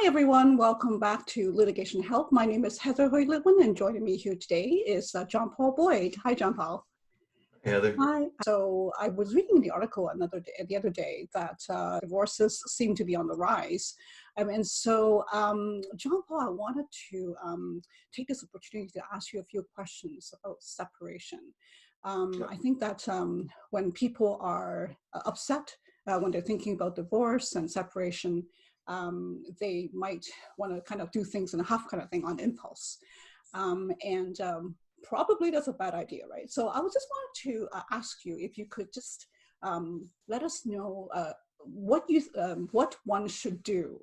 Hi, everyone. Welcome back to Litigation Help. My name is Heather Hui-Litwin, and joining me here today is John Paul Boyd. Hi, John Paul. Heather. Hi. So I was reading the article the other day that divorces seem to be on the rise. And so, John Paul, I wanted to take this opportunity to ask you a few questions about separation. I think that when people are upset, when they're thinking about divorce and separation, they might want to kind of do things in a huff kind of thing on impulse. Probably that's a bad idea, right? So I was just wanted to ask you if you could just let us know what one should do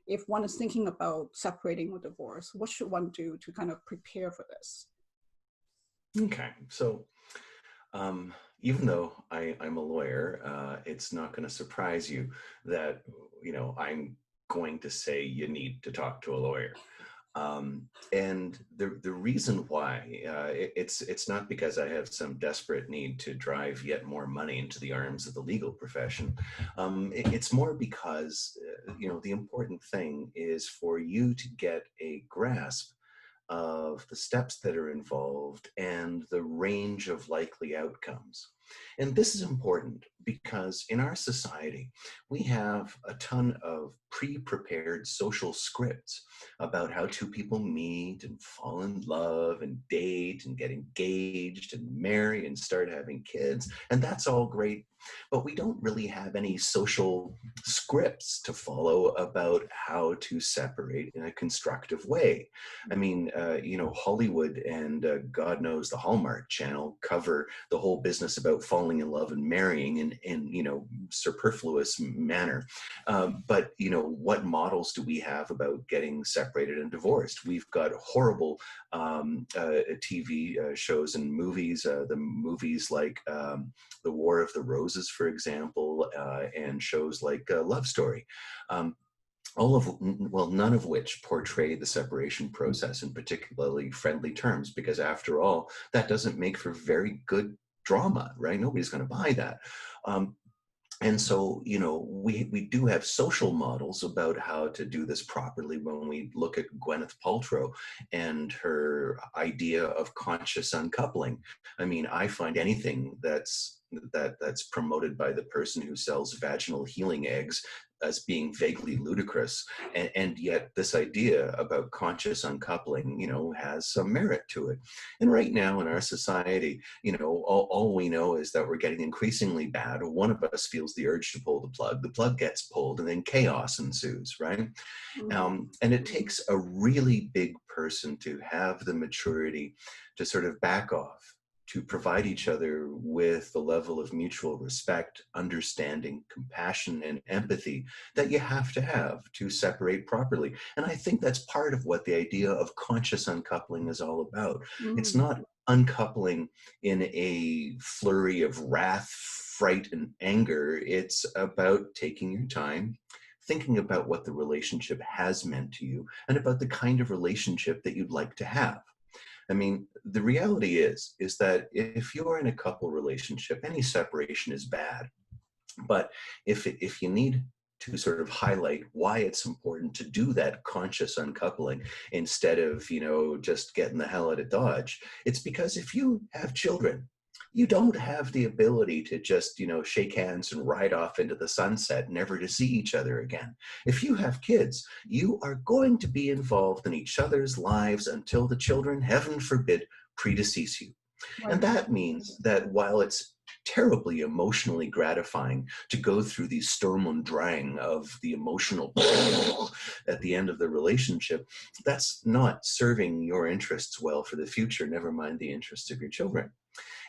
if one is thinking about separating or divorce. What should one do to kind of prepare for this? Okay, so even though I'm a lawyer, it's not going to surprise you that, I'm going to say you need to talk to a lawyer. And the reason why, it's not because I have some desperate need to drive yet more money into the arms of the legal profession. It's more because, the important thing is for you to get a grasp of the steps that are involved and the range of likely outcomes. And this is important because in our society, we have a ton of pre-prepared social scripts about how two people meet and fall in love and date and get engaged and marry and start having kids. And that's all great. But we don't really have any social scripts to follow about how to separate in a constructive way. I mean, Hollywood and God knows the Hallmark Channel cover the whole business about falling in love and marrying in superfluous manner. But what models do we have about getting separated and divorced? We've got horrible TV shows and movies, the movies like The War of the Roses, for example, and shows like Love Story. None of which portray the separation process in particularly friendly terms, because after all, that doesn't make for very good drama, right? Nobody's going to buy that. And so, we do have social models about how to do this properly when we look at Gwyneth Paltrow and her idea of conscious uncoupling. I mean, I find anything that's promoted by the person who sells vaginal healing eggs as being vaguely ludicrous, and yet this idea about conscious uncoupling, has some merit to it. And right now in our society, all we know is that we're getting increasingly bad. One of us feels the urge to pull the plug gets pulled, and then chaos ensues, right? Mm-hmm. And it takes a really big person to have the maturity to sort of back off, to provide each other with the level of mutual respect, understanding, compassion, and empathy that you have to separate properly. And I think that's part of what the idea of conscious uncoupling is all about. Mm-hmm. It's not uncoupling in a flurry of wrath, fright, and anger. It's about taking your time, thinking about what the relationship has meant to you, and about the kind of relationship that you'd like to have. I mean, the reality is that if you're in a couple relationship, any separation is bad. But if you need to sort of highlight why it's important to do that conscious uncoupling instead of, just getting the hell out of Dodge, it's because if you have children, you don't have the ability to just, shake hands and ride off into the sunset, never to see each other again. If you have kids, you are going to be involved in each other's lives until the children, heaven forbid, predecease you. Right. And that means that while it's terribly emotionally gratifying to go through the Sturm und Drang of the emotional at the end of the relationship, that's not serving your interests well for the future, never mind the interests of your children.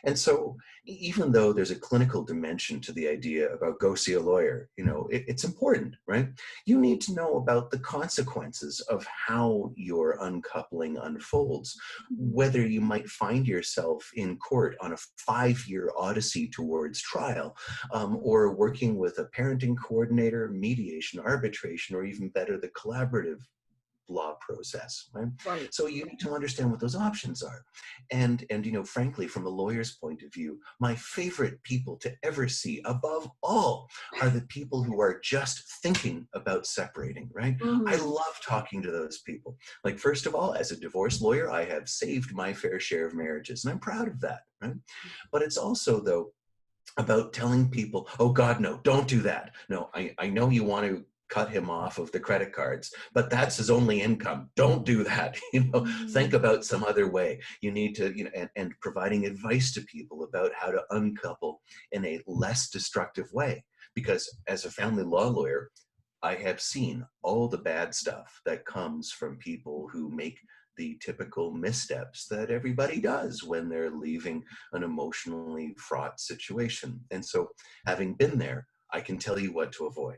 And so even though there's a clinical dimension to the idea about go see a lawyer, it's important, right? You need to know about the consequences of how your uncoupling unfolds, whether you might find yourself in court on a 5-year odyssey towards trial, or working with a parenting coordinator, mediation, arbitration, or even better, the collaborative law process, right? Right. So you need to understand what those options are. And frankly, from a lawyer's point of view, my favorite people to ever see above all are the people who are just thinking about separating, right? I Mm-hmm. love talking to those people. Like, first of all, as a divorce lawyer, I have saved my fair share of marriages, and I'm proud of that, right? But it's also, though, about telling people, oh God, no, don't do that. No, I know you want to cut him off of the credit cards, but that's his only income. Don't do that. Think Mm-hmm. about some other way. You need to, and providing advice to people about how to uncouple in a less destructive way. Because as a family law lawyer, I have seen all the bad stuff that comes from people who make the typical missteps that everybody does when they're leaving an emotionally fraught situation. And so, having been there, I can tell you what to avoid.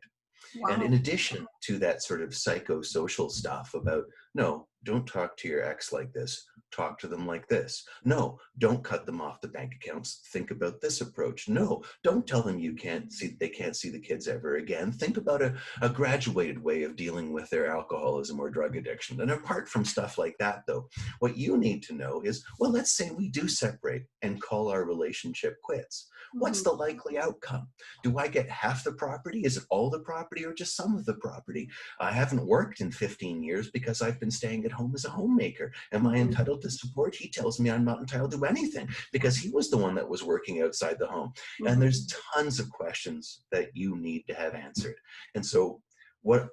And in Wow. addition to that sort of psychosocial stuff about, no, don't talk to your ex like this, talk to them like this. No, don't cut them off the bank accounts. Think about this approach. No, don't tell them they can't see the kids ever again. Think about a graduated way of dealing with their alcoholism or drug addiction. And apart from stuff like that, though, what you need to know is, well, let's say we do separate and call our relationship quits. What's Mm-hmm. the likely outcome? Do I get half the property? Is it all the property or just some of the property? I haven't worked in 15 years because I've been staying at home as a homemaker. Am I Mm-hmm. entitled to support? He tells me I'm not entitled to anything because he was the one that was working outside the home. And there's Mm-hmm. tons of questions that you need to have answered. And so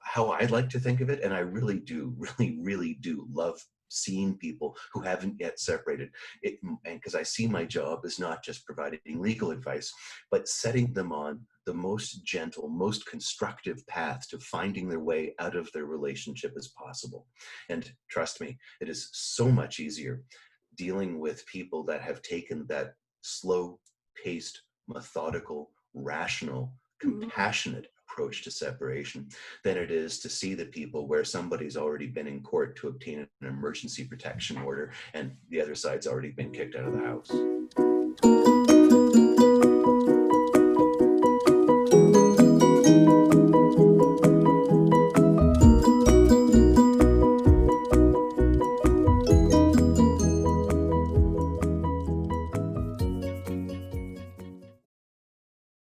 how I'd like to think of it, and I really do, really do love seeing people who haven't yet separated it, and because I see my job as not just providing legal advice, but setting them on the most gentle, most constructive path to finding their way out of their relationship as possible. And trust me, it is so much easier dealing with people that have taken that slow paced, methodical, rational, Mm-hmm. compassionate approach to separation than it is to see the people where somebody's already been in court to obtain an emergency protection order and the other side's already been kicked out of the house.